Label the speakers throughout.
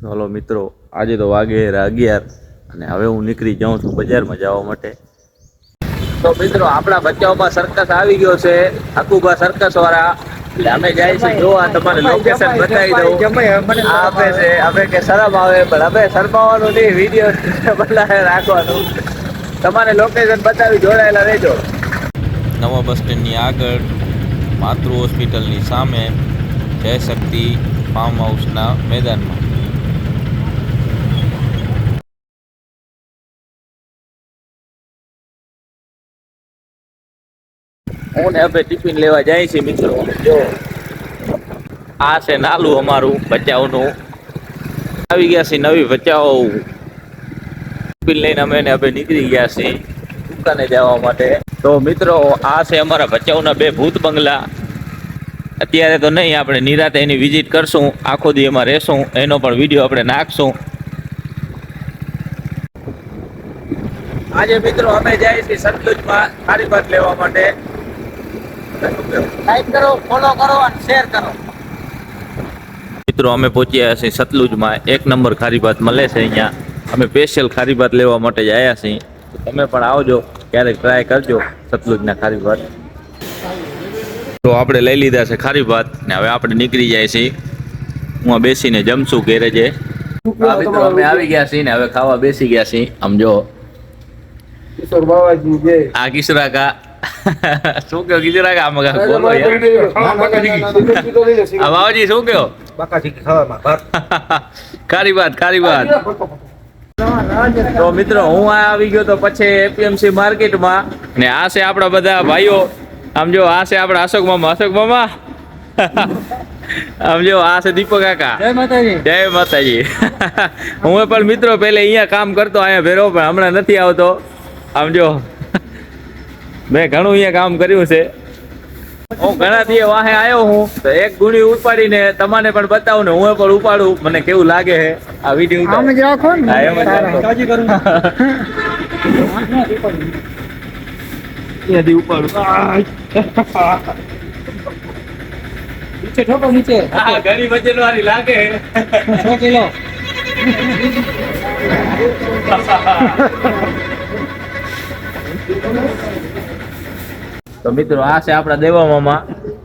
Speaker 1: Hello મિત્રો, આજે તો વાગે 11 અને હવે હું નીકળી જાઉં છું બજારમાં જવા માટે. તો મિત્રો, આપણા બચ્ચાઓમાં સર્કસ આવી ગયો છે, હકુબા સર્કસ વાળા. એટલે અમે જાય છે જોવા, તમારે લોકેશન બતાવી દઉં. આપે છે અમે કે શરમ આવે, પણ અમે શરમાવાનું નહીં, વિડીયો બનાવી રાખવાનું. તમારે લોકેશન બતાવી, જોડાયેલા રહેજો. નવા બસ સ્ટેન્ડની આગળ માતૃ હોસ્પિટલની સામે જય શક્તિ ફાર્મ હાઉસના મેદાનમાં. હું ને હવે ટિફિન લેવા જાય છે મિત્રો. જો આ છે નાલું અમારું બચાવનું. આવી ગયા છે નવી બચાવો. ટિફિન લઈને અમે ને હવે નીકળી ગયા છીએ દુકાને જવા માટે. તો મિત્રો, આ છે અમારા બચાવના 2 ભૂત બંગલા. અત્યારે તો નહીં, આપણે નિરાતે એની વિઝિટ કરશું, આખો દી એમાં રહેશું, એનો પણ વિડીયો આપણે નાખશું. આજે મિત્રો અમે જાય છીએ સતલુજમાં ખારી ભાત લેવા માટે. લાઈક કરો, ફોલો કરો અને શેર કરો. મિત્રો, અમે પહોંચ્યા છીએ સતલુજમાં. 1 નંબર ખારી ભાત મળે છે અહીંયા. અમે સ્પેશિયલ ખારી ભાત લેવા માટે જ આવ્યા છીએ. તમે પણ આવજો, ક્યારેક ટ્રાય કરજો સતલુજના ખારી ભાત. તો આપણે લઈ લીધા છે ખારી ભાત ને હવે આપણે નીકળી જાય છીએ. હું બેસીને જમશું ગેરેજે. મિત્રો, અમે આવી ગયા છીએ ને હવે ખાવા બેસી ગયા છીએ. આમ જો આ કિશોરા કા શું કયો? કિશોરા કા આમાં બોલો યાર. આ બાવાજી શું કયો? ખારી ભાત, ખારી ભાત. તો મિત્રો, હું આવી ગયો તો પછી એપીએમસી માર્કેટમાં ને આ છે આપણા બધા ભાઈઓ. આમ જો આ છે આપણા અશોક મામા. અશોક મામા આમ જો આ છે દીપક કાકા. જય માતાજી. જય માતાજી. હું પણ મિત્રો પહેલે અહીંયા કામ કરતો, અહીંયા ભેરો, પણ હમણાં નથી આવતો. આમ જો મેં ઘણું અહીંયા કામ કર્યું છે. હું ઘણા દી વાહે આવ્યો હું તો એક ગુણી ઉપાડીને તમને પણ બતાવું ને હું પણ ઉપાડું, મને કેવું લાગે છે આ વિડીયો. આમ જ રાખો ને. હા, એમ જ રાખો. કાજી કરું અહીંયાથી ઉપાડું. નીચે ઠોકો, નીચે. હા, ઘણી વજન વાળી લાગે. 100 કિલો. તો મિત્રો, આ છે આપણા દેવા મામા.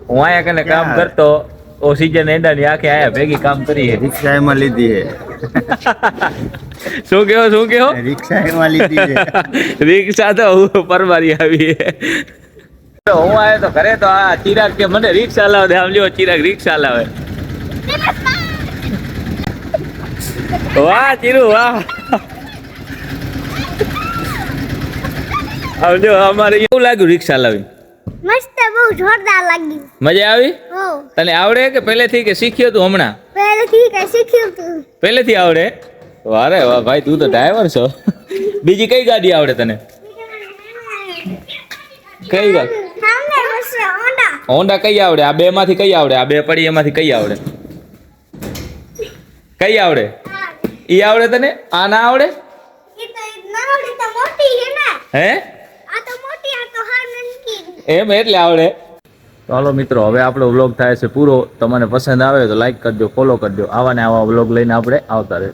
Speaker 1: હું આયા કને કામ કરતો, ઓ સીઝન એંડાની આખે આયા ભેગી કામ કરી છે.
Speaker 2: રિક્ષા એમાં લીધી છે.
Speaker 1: શું કેવો? શું કેવો?
Speaker 2: રિક્ષા એમાં લીધી છે.
Speaker 1: રિક્ષા તો પરમારી આવી. હું આવ્યો તો ઘરે તો આ ચિરાગ કે મને રિક્ષા લાવે દે. આમ લ્યો ચિરાગ રિક્ષા લાવે. વાહ ચીરુ, વાહ. આમ જો અમારે એવું લાગ્યું રિક્ષા લાવી.
Speaker 3: મસ્ત, બહુ જોરદાર લાગી.
Speaker 1: મજા આવી?
Speaker 3: હો.
Speaker 1: તને આવડે કે પહેલેથી કે શીખ્યો તું હમણાં?
Speaker 3: પહેલેથી કે શીખ્યું તું.
Speaker 1: પહેલેથી આવડે? વારે વાહ ભાઈ, તું તો ડ્રાઈવર છો. બીજી કઈ ગાડી આવડે તને? કઈ ગાડી?
Speaker 3: સામને બસ હોન્ડા.
Speaker 1: હોન્ડા કઈ આવડે? આ 2 માંથી કઈ આવડે? આ 2 પડી એમાંથી કઈ આવડે? કઈ આવડે? ઈ આવડે તને? આ ના આવડે?
Speaker 3: ઈ તો નાની તો મોટી છે ને.
Speaker 1: હે?
Speaker 3: આ તો મોટી, આ તો હા નાની.
Speaker 1: એમ એટલે આવડે. તો હાલો મિત્રો, હવે આપણો વ્લોગ થાય છે પૂરો. તમને પસંદ આવે તો લાઈક કરજો, ફોલો કરજો. આવા ને આવા વ્લોગ લઈને આપણે આવતા રહે.